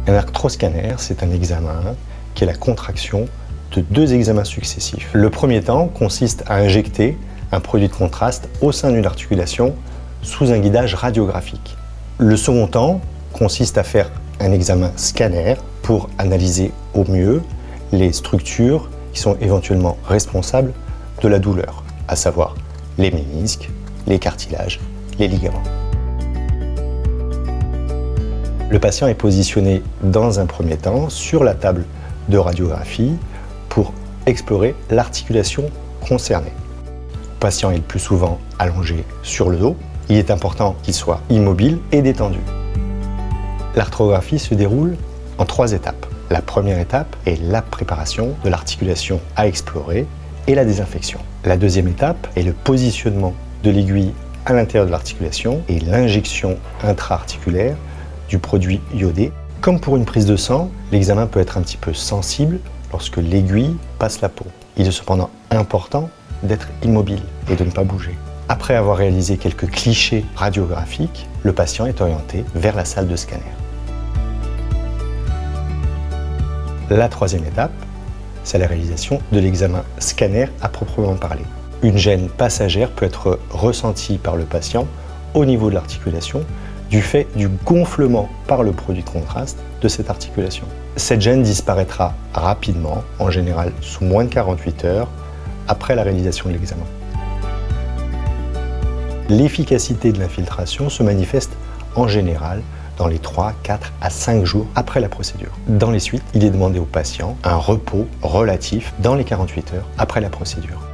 Un arthroscanner, c'est un examen qui est la contraction de 2 examens successifs. Le premier temps consiste à injecter un produit de contraste au sein d'une articulation sous un guidage radiographique. Le second temps consiste à faire un examen scanner pour analyser au mieux les structures qui sont éventuellement responsables de la douleur, à savoir les ménisques, les cartilages, les ligaments. Le patient est positionné dans un premier temps sur la table de radiographie pour explorer l'articulation concernée. Le patient est le plus souvent allongé sur le dos. Il est important qu'il soit immobile et détendu. L'arthrographie se déroule en 3 étapes. La première étape est la préparation de l'articulation à explorer et la désinfection. La deuxième étape est le positionnement de l'aiguille à l'intérieur de l'articulation et l'injection intra-articulaire du produit iodé. Comme pour une prise de sang, l'examen peut être un petit peu sensible lorsque l'aiguille passe la peau. Il est cependant important d'être immobile et de ne pas bouger. Après avoir réalisé quelques clichés radiographiques, le patient est orienté vers la salle de scanner. La troisième étape, c'est la réalisation de l'examen scanner à proprement parler. Une gêne passagère peut être ressentie par le patient au niveau de l'articulation du fait du gonflement par le produit de contraste de cette articulation. Cette gêne disparaîtra rapidement, en général sous moins de 48 heures, après la réalisation de l'examen. L'efficacité de l'infiltration se manifeste en général dans les 3, 4 à 5 jours après la procédure. Dans les suites, il est demandé au patient un repos relatif dans les 48 heures après la procédure.